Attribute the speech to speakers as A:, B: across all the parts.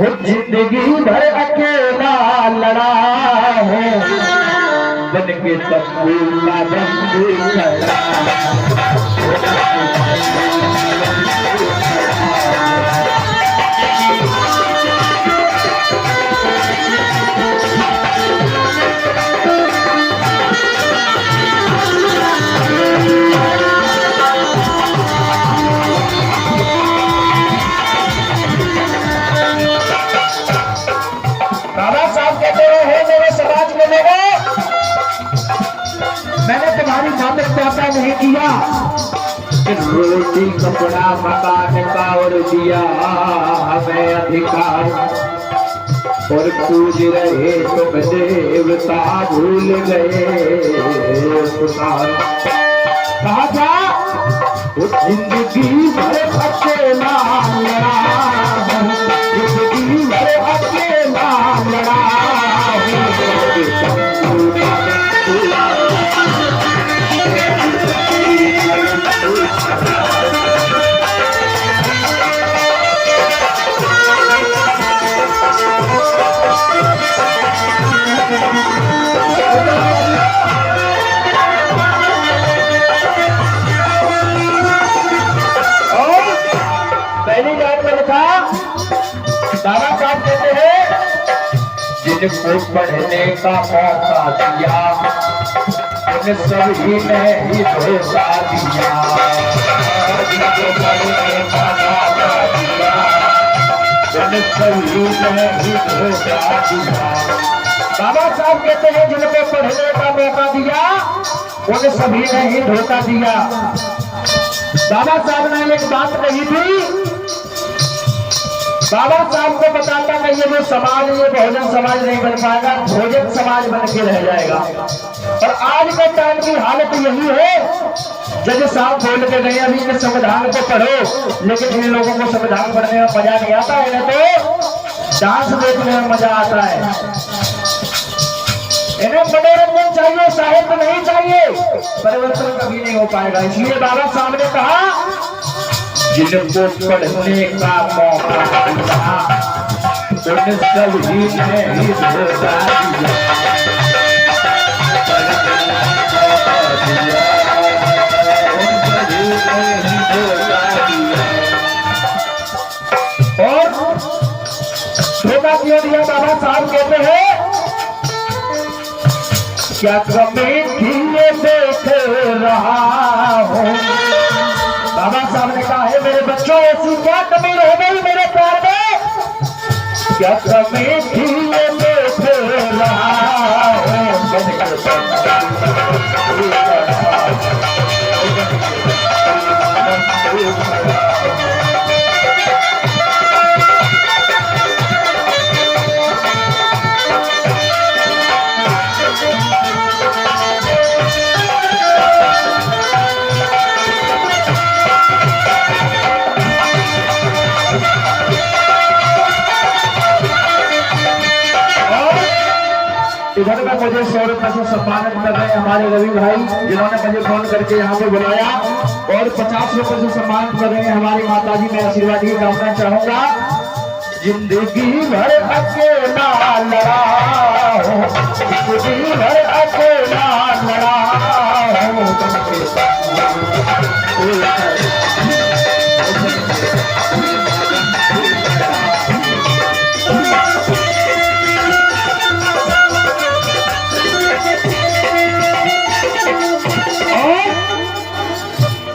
A: जिंदगी भर अकेला लड़ा है, बन के तब्बू का बंदू खड़ा। बाबा साहब कहते हैं मेरे समाज में लोगों, मैंने तुम्हारी मातक प्यासा नहीं किया, रोटी कपड़ा मकान का और दिया हमें अधिकार, और पूज रहे तुम देवता भूल गए पुकार। कहा था वो जिंदगी भर अकेला लड़ा, जिंदगी भर अकेला लड़ा। पहली लाइन में लिखा, दादा साहब कहते हैं जिनको पढ़ने का मौका दिया उन्हें सभी ने ही धोखा दिया, जिनको पढ़ने का मौका दिया उन्हें सभी ने ही धोखा दिया। बाबा साहब कहते हैं जिनको पढ़ने का मौका दिया उन्हें सभी ने ही धोखा दिया। बाबा साहब ने एक बात कही थी, बाबा साहब को बताता है ये जो समाज, ये बहुजन समाज नहीं बन पाएगा, भोजन समाज बन के रह जाएगा। और आज के टाइम की हालत यही है, जज साहब बोल के गए अभी इन संविधान को पढ़ो, लेकिन इन लोगों को संविधान पढ़ने में मजा नहीं आता है, इन्हें तो डांस देखने में मजा आता है। इन्हें मनोरंजन चाहिए, साहित्य नहीं चाहिए। परिवर्तन कभी नहीं हो पाएगा। इसलिए बाबा साहब ने कहा जिनको पढ़ने का मौका दिया उन्हें सभी ने ही धोखा दिया। और धोखा क्यों दिया? बाबा साहब कहते हैं क्या कमी धीरे देख रहा हूँ। बाबा साहब ने कहा है मेरे बच्चों ऐसी क्या कमी रह गई मेरे प्यार में, क्या कमी थी ये देख रहा हूँ। इधर में मुझे 100 रुपए से सम्मानित कर रहे हैं हमारे रवि भाई, जिन्होंने मुझे फोन करके यहाँ पे बुलाया, और 50 रुपए से सम्मानित कर रहे हैं हमारी माता जी। मैं आशीर्वाद की कामना चाहूंगा। जिंदगी भर अकेला लड़ा हूँ, जिंदगी भर अकेला लड़ा हूँ।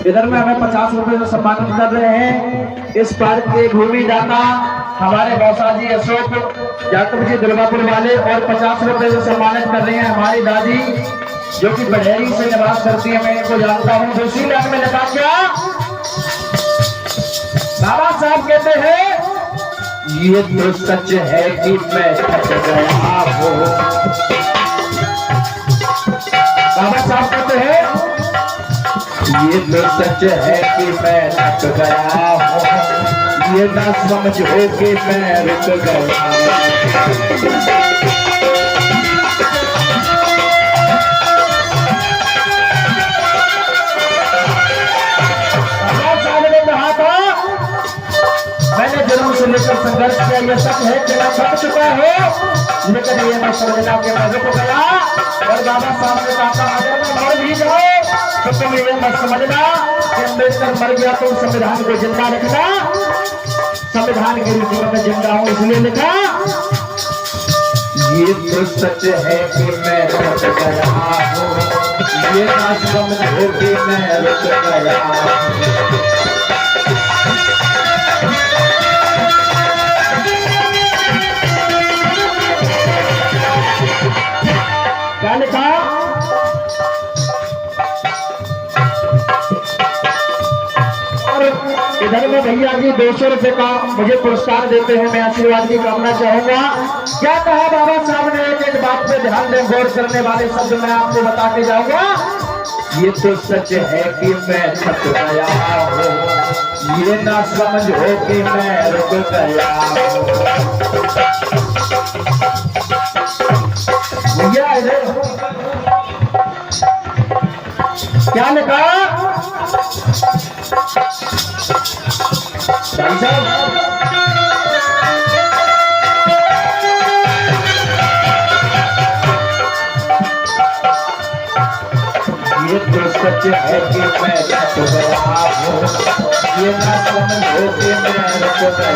A: इधर में हमें 50 रुपए से सम्मानित कर रहे हैं इस पार्क के भूमि दाता हमारे मौसा जी अशोक जाटव जी दुर्गापुर वाले, और 50 रुपए से सम्मानित कर रहे हैं हमारी दादी जो कि बड़ेरी से निवास करती है। मैं इनको जानता हूँ। दूसरी लाइन में लिखा क्या, बाबा साहब कहते हैं ये तो सच है कि मैं थक गया हूँ। बाबा साहब कहते हैं ये तो सच है कि मैं थक गया हूँ, ये ना समझो कि मैं रुक गया। मैंने जन्म से लेकर संघर्ष किया ये सच है कि मैं थक चुका हूँ, लेकिन ये मैं समझना कि मैं रुक गया। और बाबा साहब ने कहा अगर मैं मर भी जाऊं तो तुम ये मत समझना कि अम्बेडकर मर गया तो संविधान को जिंदा रखना। संविधान के रूप में जिंदा हूं इसलिए लिखा ये तो सच है कि मैं रुक गया हूँ, ये ना समझो कि मैं रुक गया हूँ। क्या लिखा और इधर में भैया जी 200 रुपए का मुझे पुरस्कार देते हैं, मैं आशीर्वाद की कामना चाहूंगा। क्या कहा बाबा साहब ने, एक बात पे ध्यान दें, गौर करने वाले शब्द मैं आपको बता के जाऊंगा। ये तो सच है कि मैं थक गया हूँ, ये ना समझो कि मैं रुक गया भैया। क्या लिखा भाई साहब? ये तो सच है कि मैं थक गया हूँ, ये ना समझो कि मैं रुक गया।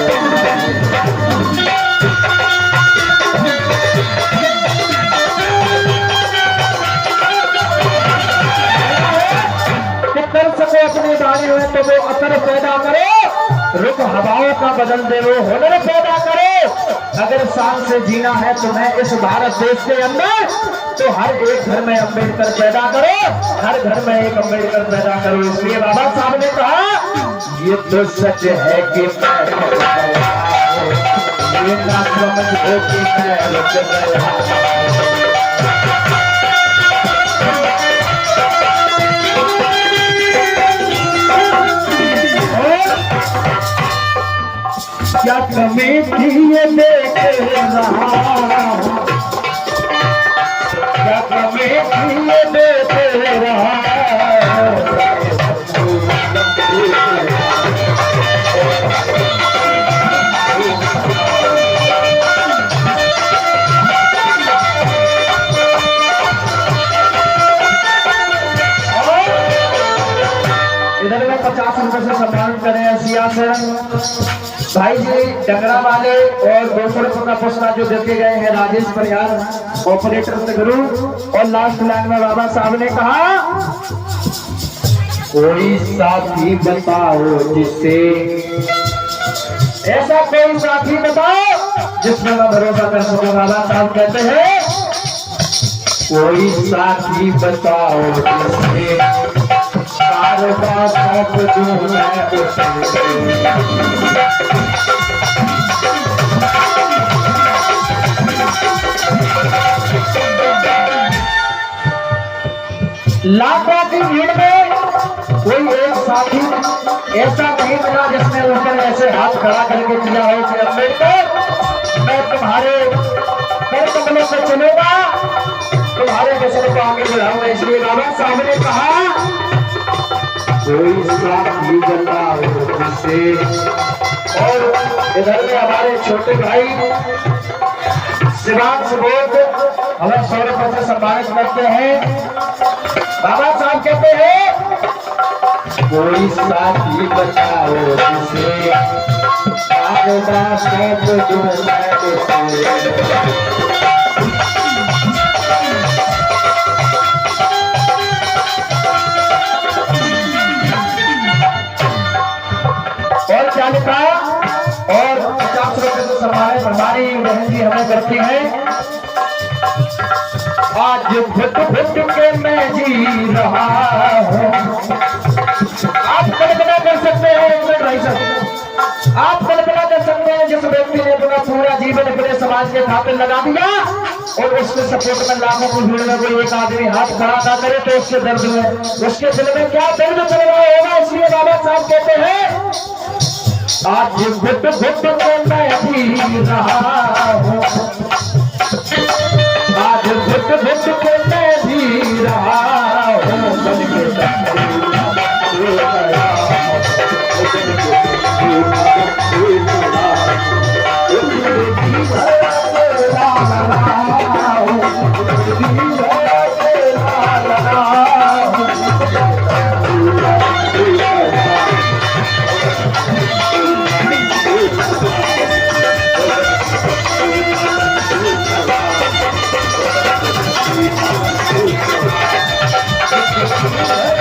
A: कर सको अपने बारे में तो वो असर पैदा करो, रुख हवाओं का बदल दे वो हुनर पैदा करो। अगर शान से जीना है तुम्हें इस भारत देश के अंदर तो हर एक घर में अम्बेडकर पैदा करो, हर घर में एक अम्बेडकर पैदा करो। इसलिए बाबा साहब ने कहा ये तो सच है कि मैं ये ना समझो कि मैं रुक गया। क्या कमी थी ये देख रहा, क्या कमी थी ये देख रहा। इधर में 50 रुपए से सम्मान करें सिया से भाई जी डगरा वाले, और 200 रुपए का पुरस्कार जो देते गए हैं राजेश परिहार ऑपरेटर गुरु। और लास्ट लाइन में बाबा साहब ने कहा कोई साथी बताओ जिसे, ऐसा कोई साथी बताओ जिसमें मैं भरोसा कर सकूं। बाबा साहब कहते हैं कोई साथी बताओ जिसे कारोबार सौंप दूं मैं उसे। लाखों की भीड़ में कोई एक साथी ऐसा नहीं मिला जिसने ऊपर ऐसे हाथ खड़ा करके किया हो कि अम्बेडकर मैं तुम्हारे पैर कमलों से चलूंगा, तुम्हारे मिशन को आगे बढ़ाऊंगा। इसलिए बाबा साहब ने कहा कोई साथी बताओ जिसे। और इधर में हमारे छोटे भाई शिवांश बोध हमें 100 रुपए से सम्मानित करते हैं। बाबा साहब कहते हैं कोई साथी बताओ जिसे कारोबार सौंप दूं मैं उसे। और क्या लिखा, और 50 रुपए से सम्मानित हमारी बहन जी हमें करती है। आज घुट घुट के मैं जी रहा हूँ। आप कल्पना कर सकते हैं एक मिनट भाई साहब, आप कल्पना कर सकते हैं जिस व्यक्ति ने अपना पूरा जीवन अपने समाज के खातिर लगा दिया और उसके सपोर्ट में लाखों की भीड़ में कोई एक आदमी हाथ खड़ा ना करे तो उसके दर्द में, उसके दिल में क्या दर्द चल रहा होगा। इसलिए बाबा साहब कहते हैं आज घुट घुट के मैं जी रहा हूँ, आज घुट घुट के मैं जी रहा हूँ। बन के Thank you.